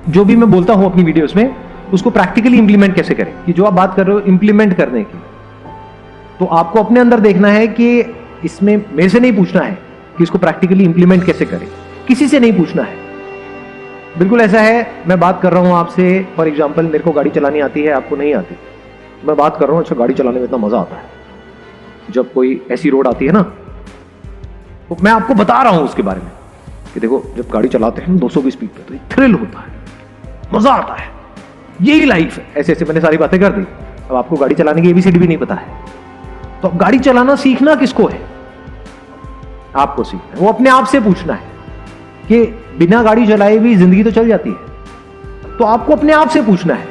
जो भी मैं बोलता हूं अपनी वीडियोस में उसको प्रैक्टिकली इंप्लीमेंट कैसे करें, कि जो आप बात कर रहे हो इंप्लीमेंट करने की, तो आपको अपने अंदर देखना है कि इसमें मेरे से नहीं पूछना है कि इसको प्रैक्टिकली इंप्लीमेंट कैसे करें, किसी से नहीं पूछना है। बिल्कुल ऐसा है, मैं बात कर रहा हूं आपसे, फॉर एग्जाम्पल मेरे को गाड़ी चलानी आती है, आपको नहीं आती, मैं बात कर रहा हूं, अच्छा गाड़ी चलाने में इतना मजा आता है जब कोई ऐसी रोड आती है ना, तो मैं आपको बता रहा हूं उसके बारे में कि देखो जब गाड़ी चलाते हैं 200 की स्पीड पे तो एक थ्रिल होता है, मजा आता है, यही लाइफ है। ऐसे ऐसे मैंने सारी बातें कर दी। अब आपको गाड़ी चलाने की ABCD भी नहीं पता है, तो अब गाड़ी चलाना सीखना किसको है? आपको सीखना है, वो अपने आप से पूछना है कि बिना गाड़ी चलाए भी जिंदगी तो चल जाती है, तो आपको अपने आप से पूछना है।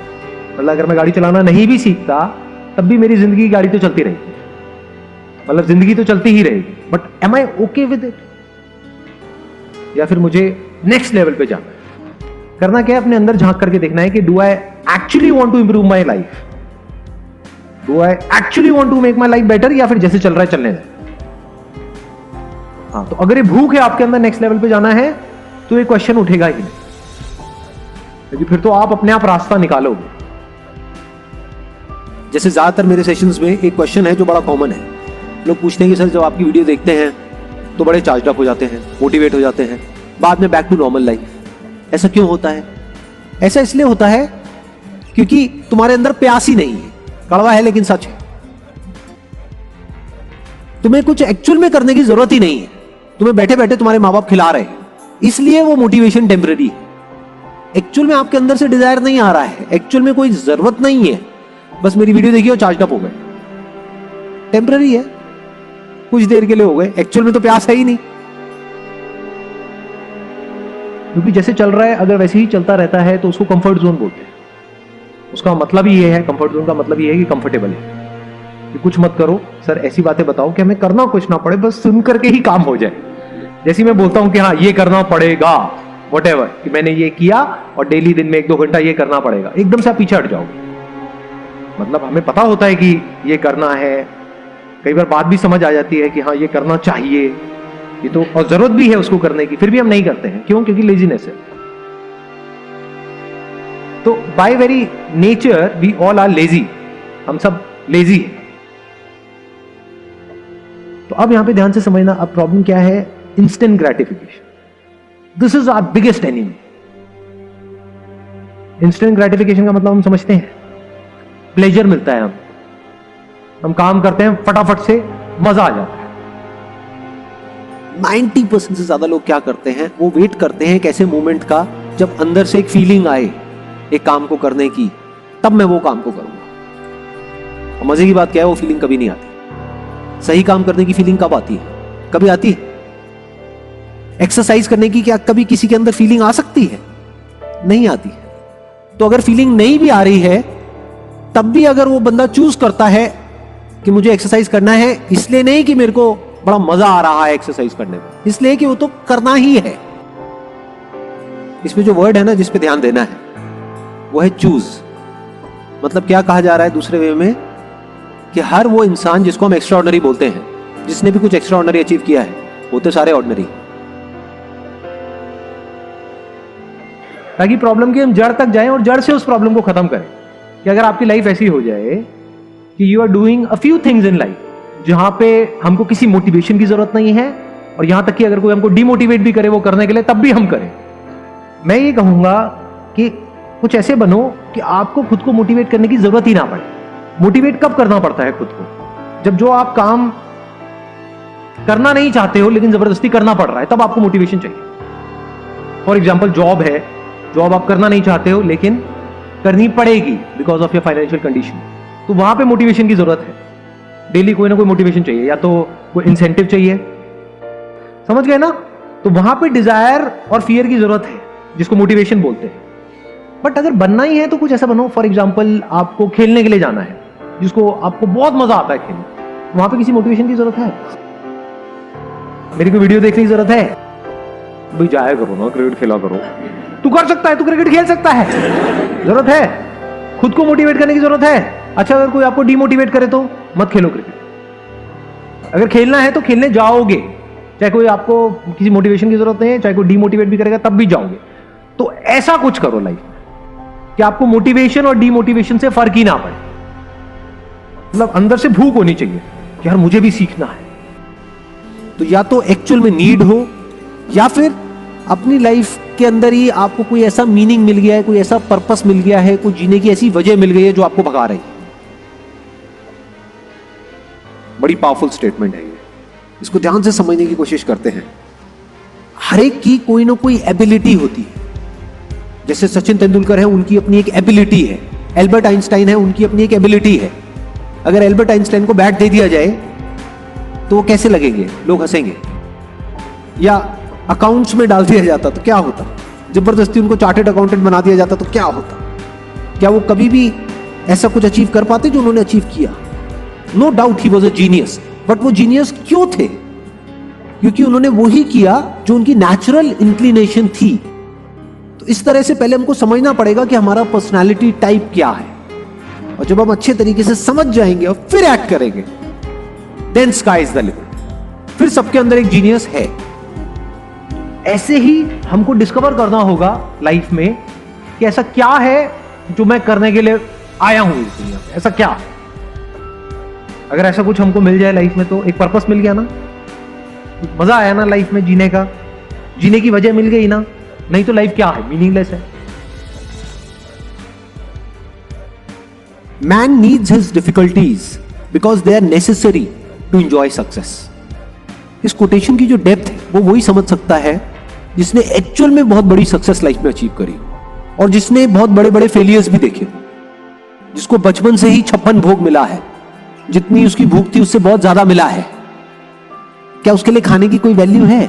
मतलब अगर मैं गाड़ी चलाना नहीं भी सीखता तब भी मेरी जिंदगी गाड़ी तो चलती रहेगी, मतलब जिंदगी तो चलती ही रहेगी, but am I okay with it, या फिर मुझे नेक्स्ट लेवल पे जाना है? करना क्या है, अपने अंदर झांक करके देखना है कि do I actually want to improve my life, do I actually want to make my life better, या फिर जैसे चल रहा है चलने दें। हाँ, तो अगर ये भूख है आपके अंदर नेक्स्ट लेवल पे जाना है तो ये क्वेश्चन उठेगा ही नहीं, क्योंकि फिर तो आप अपने आप रास्ता निकालोगे। जैसे ज्यादातर मेरे सेशंस में एक क्वेश्चन है जो बड़ा कॉमन है, लोग पूछते हैं कि सर जब आपकी वीडियो देखते हैं तो बड़े चार्ज अप हो जाते हैं, मोटिवेट हो जाते हैं, बाद में बैक टू नॉर्मल लाइफ, ऐसा क्यों होता है? ऐसा इसलिए होता है क्योंकि तुम्हारे अंदर प्यास ही नहीं है। कड़वा है लेकिन सच है, तुम्हें कुछ एक्चुअल में करने की जरूरत ही नहीं है, तुम्हें बैठे बैठे तुम्हारे माँ बाप खिला रहे हैं, इसलिए वो मोटिवेशन टेम्पररी है। एक्चुअल में आपके अंदर से डिजायर नहीं आ रहा है, एक्चुअल में कोई जरूरत नहीं है, बस मेरी वीडियो देखिए और चार्ज अप हो गए, टेम्पररी है, कुछ देर के लिए हो गए, एक्चुअल में तो प्यास है ही नहीं। क्योंकि जैसे चल रहा है अगर वैसे ही चलता रहता है तो उसको कंफर्ट जोन बोलते हैं। उसका मतलब ही ये है, कंफर्ट जोन का मतलब ये है कि कंफर्टेबल है, कि कुछ मत करो सर, ऐसी बातें बताओ कि हमें करना कुछ ना पड़े, बस सुन करके ही काम हो जाए। जैसे मैं बोलता हूं कि हाँ ये करना पड़ेगा, व्हाटएवर, कि मैंने ये किया और डेली दिन में 1-2 घंटा ये करना पड़ेगा, एकदम से आप पीछे हट जाओगे। मतलब हमें पता होता है कि ये करना है, कई बार बात भी समझ आ जाती है कि हाँ ये करना चाहिए, ये तो, और जरूरत भी है उसको करने की, फिर भी हम नहीं करते हैं। क्यों? क्योंकि लेजीनेस है। तो by very nature we all are lazy, हम सब लेजी हैं। तो अब यहां पे ध्यान से समझना, अब प्रॉब्लम क्या है? Instant gratification, this is our biggest enemy. Instant gratification का मतलब हम समझते हैं, प्लेजर मिलता है, हम काम करते हैं फटाफट से, मजा आ जाता है। 90% से ज्यादा लोग क्या करते हैं, वो वेट करते हैं एक ऐसे मोमेंट का जब अंदर से एक फीलिंग आए एक काम को करने की, तब मैं वो काम को करूंगा। और मजे की बात क्या है, वो फीलिंग कभी नहीं आती। सही काम करने की फीलिंग कब आती है? कभी आती है? एक्सरसाइज करने की क्या कभी किसी के अंदर फीलिंग आ सकती है? नहीं आती है। तो अगर फीलिंग नहीं भी आ रही है तब भी अगर वो बंदा चूज करता है कि मुझे एक्सरसाइज करना है, इसलिए नहीं कि मेरे को बड़ा मजा आ रहा है एक्सरसाइज करने में, इसलिए कि वो तो करना ही है। इसमें जो वर्ड है ना जिस पे ध्यान देना है वो है चूज। मतलब क्या कहा जा रहा है दूसरे वे में, कि हर वो इंसान जिसको हम एक्स्ट्राऑर्डिनरी बोलते हैं, जिसने भी कुछ एक्स्ट्राऑर्डिनरी अचीव किया है, वो तो सारे ऑर्डिनरी। ताकि प्रॉब्लम की हम जड़ तक जाएं और जड़ से उस प्रॉब्लम को खत्म करें। कि अगर आपकी लाइफ ऐसी हो जाए कि you are doing a few things in life जहां पे हमको किसी मोटिवेशन की जरूरत नहीं है, और यहां तक कि अगर कोई हमको डिमोटिवेट भी करे वो करने के लिए, तब भी हम करें। मैं ये कहूंगा कि कुछ ऐसे बनो कि आपको खुद को मोटिवेट करने की जरूरत ही ना पड़े। मोटिवेट कब करना पड़ता है खुद को? जब जो आप काम करना नहीं चाहते हो लेकिन जबरदस्ती करना पड़ रहा है, तब आपको मोटिवेशन चाहिए। फॉर एग्जाम्पल जॉब है, जॉब आप करना नहीं चाहते हो लेकिन करनी पड़ेगी because of your financial condition, तो वहां पे मोटिवेशन की जरूरत है। डेली कोई ना कोई मोटिवेशन चाहिए, या तो कोई इंसेंटिव चाहिए, समझ गए ना? तो वहां पे डिजायर और फियर की जरूरत है, जिसको मोटिवेशन बोलते हैं। बट अगर बनना ही है तो कुछ ऐसा बनो, फॉर एग्जाम्पल आपको खेलने के लिए जाना है, जिसको आपको बहुत मजा आता है खेलने, वहां पे किसी मोटिवेशन की जरूरत है? मेरी कोई वीडियो देखने की जरूरत है? भाई जाया करो ना, क्रिकेट खेला करो, तू कर सकता है, तू क्रिकेट खेल सकता है, जरूरत है? खुद को मोटिवेट करने की जरूरत है? अच्छा, अगर कोई आपको डिमोटिवेट करे तो मत खेलो क्रिकेट। अगर खेलना है तो खेलने जाओगे, चाहे कोई आपको किसी मोटिवेशन की जरूरत नहीं है, चाहे कोई डिमोटिवेट भी करेगा तब भी जाओगे। तो ऐसा कुछ करो लाइफ में। कि आपको मोटिवेशन और डीमोटिवेशन से फर्क ही ना पड़े। मतलब अंदर से भूख होनी चाहिए कि यार मुझे भी सीखना है। तो या तो एक्चुअल में नीड हो, या फिर अपनी लाइफ के अंदर ही आपको कोई ऐसा मीनिंग मिल गया है, कोई ऐसा पर्पस मिल गया है, कोई जीने की ऐसी वजह मिल गई है जो आपको भगा रही है। बड़ी पावरफुल स्टेटमेंट है ये, इसको ध्यान से समझने की कोशिश करते हैं। हर एक की कोई ना कोई एबिलिटी होती है। जैसे सचिन तेंदुलकर है, उनकी अपनी एक एबिलिटी है। एल्बर्ट आइंस्टाइन है, उनकी अपनी एक एबिलिटी है। अगर एल्बर्ट आइंस्टाइन को बैट दे दिया जाए तो वो कैसे लगेंगे? लोग हंसेंगे। या अकाउंट्स में डाल दिया जाता तो क्या होता? जबरदस्ती उनको चार्टर्ड अकाउंटेंट बना दिया जाता तो क्या होता? क्या वो कभी भी ऐसा कुछ अचीव कर पाते जो उन्होंने अचीव किया? No doubt he was a genius, but वो जीनियस क्यों थे? क्योंकि उन्होंने वही किया जो उनकी नेचुरल इंक्लिनेशन थी। तो इस तरह से पहले हमको समझना पड़ेगा कि हमारा पर्सनालिटी टाइप क्या है, और जब हम अच्छे तरीके से समझ जाएंगे और फिर एक्ट करेंगे, then sky is the limit. फिर सबके अंदर एक जीनियस है। ऐसे ही हमको डिस्कवर करना होगा लाइफ में कि ऐसा क्या है जो मैं करने के लिए आया हूं इस दुनिया में। ऐसा क्या? अगर ऐसा कुछ हमको मिल जाए लाइफ में तो एक पर्पस मिल गया ना, मजा आया ना लाइफ में जीने का, जीने की वजह मिल गई ना। नहीं तो लाइफ क्या है? मीनिंगलेस है। Man needs his difficulties because they are necessary to enjoy success. इस कोटेशन की जो डेप्थ है वो वही समझ सकता है जिसने एक्चुअल में बहुत बड़ी सक्सेस लाइफ में अचीव करी, और जिसने बहुत बड़े बड़े फेलियर्स भी देखे, जिसको बचपन से ही 56 भोग मिला है, जितनी उसकी भूख थी उससे बहुत ज्यादा मिला है। क्या उसके लिए खाने की कोई वैल्यू है?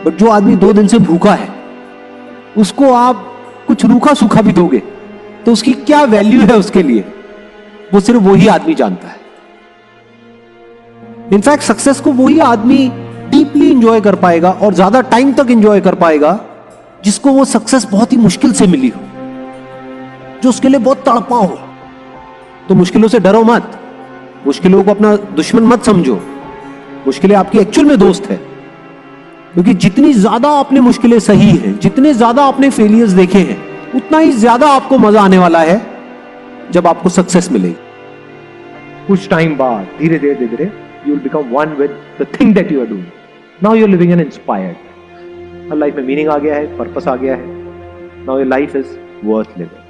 बट जो आदमी 2 दिन से भूखा है, उसको आप कुछ रूखा सूखा भी दोगे तो उसकी क्या वैल्यू है उसके लिए, वो सिर्फ वही आदमी जानता है। इनफैक्ट सक्सेस को वही आदमी डीपली इंजॉय कर पाएगा और ज्यादा टाइम तक इंजॉय कर पाएगा जिसको वो सक्सेस बहुत ही मुश्किल से मिली हो, जो उसके लिए बहुत तड़पा हो। तो मुश्किलों से डरो मत, मुश्किलों को अपना दुश्मन मत समझो, मुश्किलें आपकी एक्चुअल में दोस्त है। क्योंकि जितनी ज्यादा आपने मुश्किलें सही हैं, जितने ज्यादा आपने फेलियर्स देखे हैं, उतना ही ज्यादा आपको मजा आने वाला है जब आपको सक्सेस मिलेगी। कुछ टाइम बाद धीरे धीरे धीरे धीरे you will become one with the thing that you are doing. Now you're living an inspired. Life में मीनिंग आ गया है, पर्पस आ गया है. Now your life is worth living.